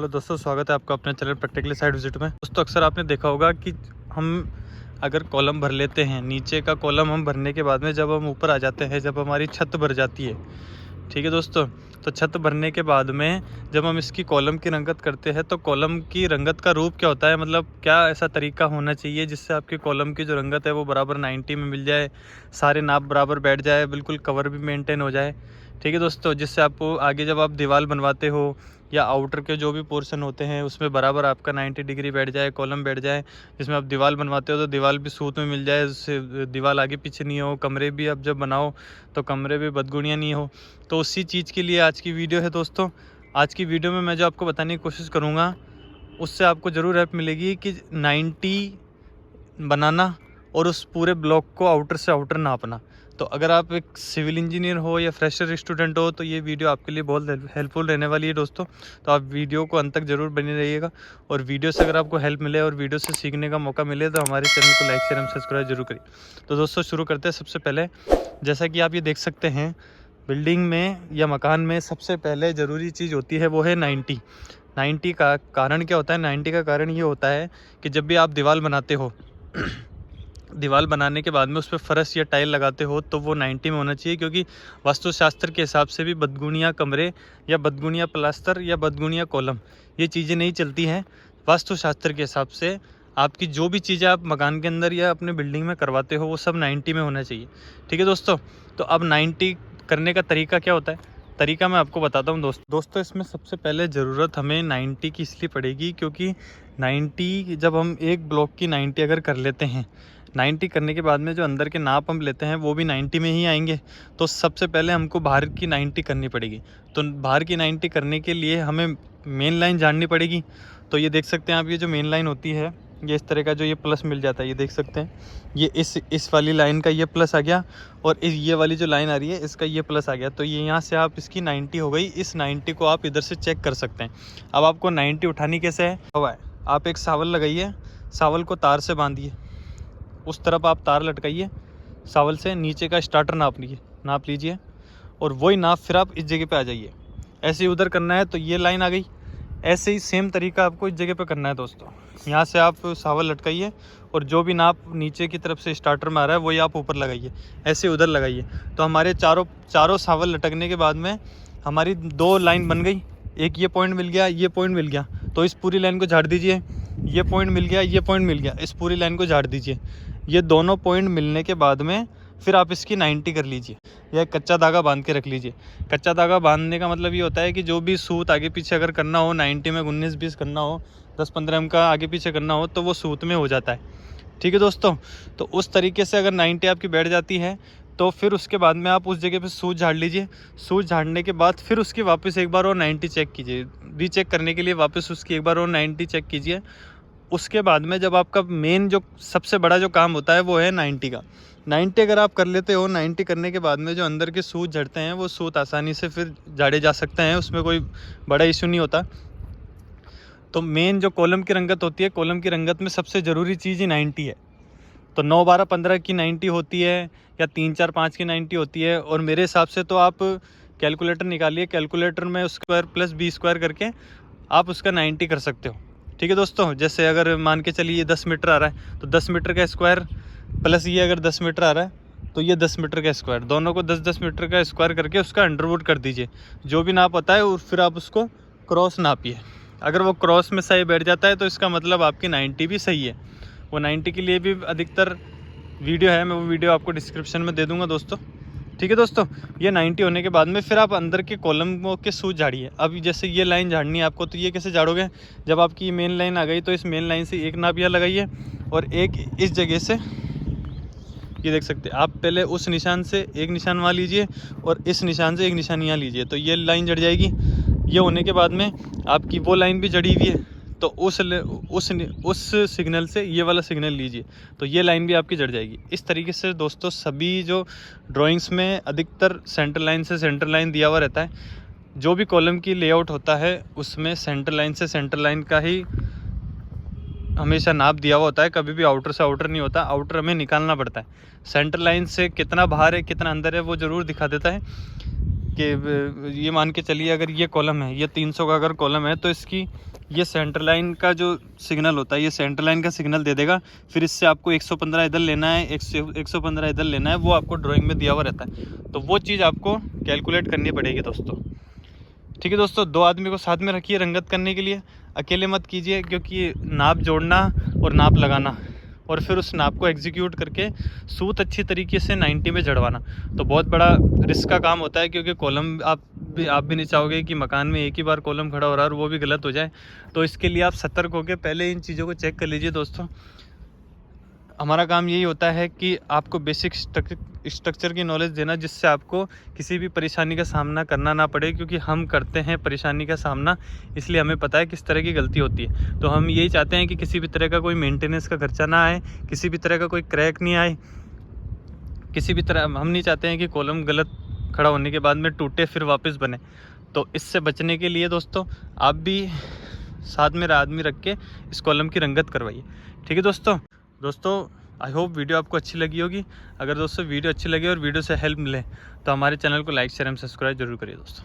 Hello दोस्तों, स्वागत है आपका अपने चैनल प्रैक्टिकली साइट विजिट में। दोस्तों अक्सर आपने देखा होगा कि हम अगर कॉलम भर लेते हैं, नीचे का कॉलम हम भरने के बाद में जब हम ऊपर आ जाते हैं, जब हमारी छत भर जाती है, ठीक है दोस्तों, तो छत भरने के बाद में जब हम इसकी कॉलम की रंगत करते हैं तो कॉलम की रंगत का रूप क्या होता है, मतलब क्या ऐसा तरीका होना चाहिए जिससे आपकी कॉलम की जो रंगत है वो बराबर 90 में मिल जाए, सारे नाप बराबर बैठ जाए, बिल्कुल कवर भी मेंटेन हो जाए। ठीक है दोस्तों, जिससे आपको आगे जब आप दीवार बनवाते हो या आउटर के जो भी पोर्शन होते हैं उसमें बराबर आपका 90 डिग्री बैठ जाए, कॉलम बैठ जाए। जिसमें आप दीवार बनवाते हो तो दीवार भी सूत में मिल जाए, उससे दीवार आगे पीछे नहीं हो, कमरे भी आप जब बनाओ तो कमरे भी बदगुनिया नहीं हो। तो उसी चीज़ के लिए आज की वीडियो है दोस्तों। आज की वीडियो में मैं जो आपको बताने की कोशिश करूँगा उससे आपको ज़रूर हेल्प मिलेगी कि 90 बनाना और उस पूरे ब्लॉक को आउटर से आउटर नापना। तो अगर आप एक सिविल इंजीनियर हो या फ्रेशर स्टूडेंट हो तो ये वीडियो आपके लिए बहुत हेल्पफुल रहने वाली है दोस्तों। तो आप वीडियो को अंत तक ज़रूर बने रहिएगा, और वीडियो से अगर आपको हेल्प मिले और वीडियो से सीखने का मौका मिले तो हमारे चैनल को लाइक शेयर एंड सब्सक्राइब जरूर करिए। तो दोस्तों शुरू करते हैं। सबसे पहले जैसा कि आप ये देख सकते हैं, बिल्डिंग में या मकान में सबसे पहले ज़रूरी चीज़ होती है वो है 90 का कारण क्या होता है? 90 का कारण ये होता है कि जब भी आप दीवार बनाते हो दीवार बनाने के बाद में उस पर फर्श या टाइल लगाते हो तो वो 90 में होना चाहिए, क्योंकि वास्तुशास्त्र के हिसाब से भी बदगुनिया कमरे या बदगुनिया प्लास्टर या बदगुनिया कॉलम ये चीज़ें नहीं चलती हैं। वास्तुशास्त्र के हिसाब से आपकी जो भी चीज़ें आप मकान के अंदर या अपने बिल्डिंग में करवाते हो वो सब 90 में होना चाहिए। ठीक है दोस्तों, तो अब 90 करने का तरीका क्या होता है? तरीका मैं आपको बताता हूँ दोस्तों। इसमें सबसे पहले ज़रूरत हमें 90 की इसलिए पड़ेगी क्योंकि 90 जब हम एक ब्लॉक की 90 अगर कर लेते हैं, 90 करने के बाद में जो अंदर के नाप हम लेते हैं वो भी 90 में ही आएंगे। तो सबसे पहले हमको बाहर की 90 करनी पड़ेगी। तो बाहर की 90 करने के लिए हमें मेन लाइन जाननी पड़ेगी। तो ये देख सकते हैं आप, ये जो मेन लाइन होती है ये इस तरह का जो ये प्लस मिल जाता है, ये देख सकते हैं, ये इस वाली लाइन का ये प्लस आ गया, और ये वाली जो लाइन आ रही है इसका ये प्लस आ गया। तो ये यहाँ से आप इसकी 90 हो गई। इस 90 को आप इधर से चेक कर सकते हैं। अब आपको 90 उठानी कैसे है? हवा है, आप एक सावल लगाइए, सावल को तार से बांधिए, उस तरफ आप तार लटकाइए, सावल से नीचे का स्टार्टर नाप लीजिए, और वही नाप फिर आप इस जगह पे आ जाइए। ऐसे ही उधर करना है तो ये लाइन आ गई। ऐसे ही सेम तरीका आपको इस जगह पे करना है दोस्तों। यहाँ से आप सावल लटकाइए और जो भी नाप नीचे की तरफ से स्टार्टर में आ रहा है वही आप ऊपर लगाइए, ऐसे उधर लगाइए। तो हमारे चारों सावल लटकने के बाद में हमारी 2 लाइन बन गई। एक ये पॉइंट मिल गया, ये पॉइंट मिल गया, तो इस पूरी लाइन को झाड़ दीजिए। ये पॉइंट मिल गया, ये पॉइंट मिल गया, इस पूरी लाइन को झाड़ दीजिए। ये दोनों पॉइंट मिलने के बाद में फिर आप इसकी 90 कर लीजिए, या कच्चा धागा बांध के रख लीजिए। कच्चा धागा बांधने का मतलब ये होता है कि जो भी सूत आगे पीछे अगर करना हो, 90 में 19-20 करना हो, 10-15 एम का आगे पीछे करना हो तो वो सूत में हो जाता है। ठीक है दोस्तों, तो उस तरीके से अगर 90 आपकी बैठ जाती है तो फिर उसके बाद में आप उस जगह पे सूत झाड़ लीजिए। सूत झाड़ने के बाद फिर उसकी वापस एक बार और 90 चेक कीजिए। रीचेक करने के लिए वापस उसकी एक बार और 90 चेक कीजिए। उसके बाद में जब आपका मेन जो सबसे बड़ा जो काम होता है वो है 90 का। 90 अगर आप कर लेते हो, 90 करने के बाद में जो अंदर के सूत झड़ते हैं वो सूत आसानी से फिर झाड़े जा सकते हैं, उसमें कोई बड़ा इशू नहीं होता। तो मेन जो कॉलम की रंगत होती है, कॉलम की रंगत में सबसे ज़रूरी चीज़ ही 90 है। तो 9, 12, 15 की 90 होती है, या 3, 4, 5 की 90 होती है। और मेरे हिसाब से तो आप कैलकुलेटर निकालिए, कैलकुलेटर में स्क्वायर प्लस बी स्क्वायर करके आप उसका 90 कर सकते हो। ठीक है दोस्तों, जैसे अगर मान के चलिए 10 मीटर आ रहा है तो 10 मीटर का स्क्वायर प्लस ये अगर 10 मीटर आ रहा है तो ये 10 मीटर का स्क्वायर, दोनों को 10-10 मीटर का स्क्वायर करके उसका अंडरवुड कर दीजिए। जो भी नाप आता है और फिर आप उसको क्रॉस नापिए। अगर वो क्रॉस में सही बैठ जाता है तो इसका मतलब आपकी 90 भी सही है। वो 90 के लिए भी अधिकतर वीडियो है, मैं वो वीडियो आपको डिस्क्रिप्शन में दे दूँगा दोस्तों। ठीक है दोस्तों, ये 90 होने के बाद में फिर आप अंदर के कॉलम के सूत झाड़िए। अब जैसे ये लाइन झाड़नी है आपको, तो ये कैसे झाड़ोगे? जब आपकी ये मेन लाइन आ गई तो इस मेन लाइन से एक नाप यहाँ लगाइए और एक इस जगह से, ये देख सकते हैं आप, पहले उस निशान से एक निशान वहाँ लीजिए और इस निशान से एक निशान यहाँ लीजिए, तो ये लाइन जड़ जाएगी। ये होने के बाद में आपकी वो लाइन भी जड़ी हुई है, तो उस सिग्नल से ये वाला सिग्नल लीजिए, तो ये लाइन भी आपकी जड़ जाएगी। इस तरीके से दोस्तों सभी जो ड्राइंग्स में अधिकतर सेंटर लाइन से सेंटर लाइन दिया हुआ रहता है। जो भी कॉलम की लेआउट होता है उसमें सेंटर लाइन से सेंटर लाइन का ही हमेशा नाप दिया हुआ होता है, कभी भी आउटर से आउटर नहीं होता। आउटर हमें निकालना पड़ता है। सेंटर लाइन से कितना बाहर है कितना अंदर है वो ज़रूर दिखा देता है कि ये मान के चलिए अगर ये कॉलम है, ये 300 का अगर कॉलम है, तो इसकी ये सेंटर लाइन का जो सिग्नल होता है, ये सेंटर लाइन का सिग्नल दे देगा। फिर इससे आपको 115 इधर लेना है, 115 इधर लेना है, वो आपको ड्राइंग में दिया हुआ रहता है। तो वो चीज़ आपको कैलकुलेट करनी पड़ेगी दोस्तों। ठीक है दोस्तों, 2 आदमी को साथ में रखिए रंगत करने के लिए, अकेले मत कीजिए, क्योंकि नाप जोड़ना और नाप लगाना और फिर उस नाप को एग्जीक्यूट करके सूत अच्छी तरीके से 90 में जड़वाना तो बहुत बड़ा रिस्क का काम होता है, क्योंकि कॉलम आप भी नहीं चाहोगे कि मकान में एक ही बार कॉलम खड़ा हो रहा है और वो भी गलत हो जाए। तो इसके लिए आप सतर्क होकर पहले इन चीज़ों को चेक कर लीजिए दोस्तों। हमारा काम यही होता है कि आपको बेसिक स्ट्रक्चर की नॉलेज देना, जिससे आपको किसी भी परेशानी का सामना करना ना पड़े, क्योंकि हम करते हैं परेशानी का सामना, इसलिए हमें पता है किस तरह की गलती होती है। तो हम यही चाहते हैं कि किसी भी तरह का कोई मेंटेनेंस का खर्चा ना आए, किसी भी तरह का कोई क्रैक नहीं आए, किसी भी तरह हम नहीं चाहते हैं कि कॉलम गलत खड़ा होने के बाद में टूटे फिर वापस बने। तो इससे बचने के लिए दोस्तों आप भी साथ में आदमी रख के इस कॉलम की रंगत करवाइए। ठीक है दोस्तों आई होप वीडियो आपको अच्छी लगी होगी। अगर दोस्तों वीडियो अच्छी लगे और वीडियो से हेल्प मिले तो हमारे चैनल को लाइक शेयर एंड सब्सक्राइब जरूर करिए दोस्तों।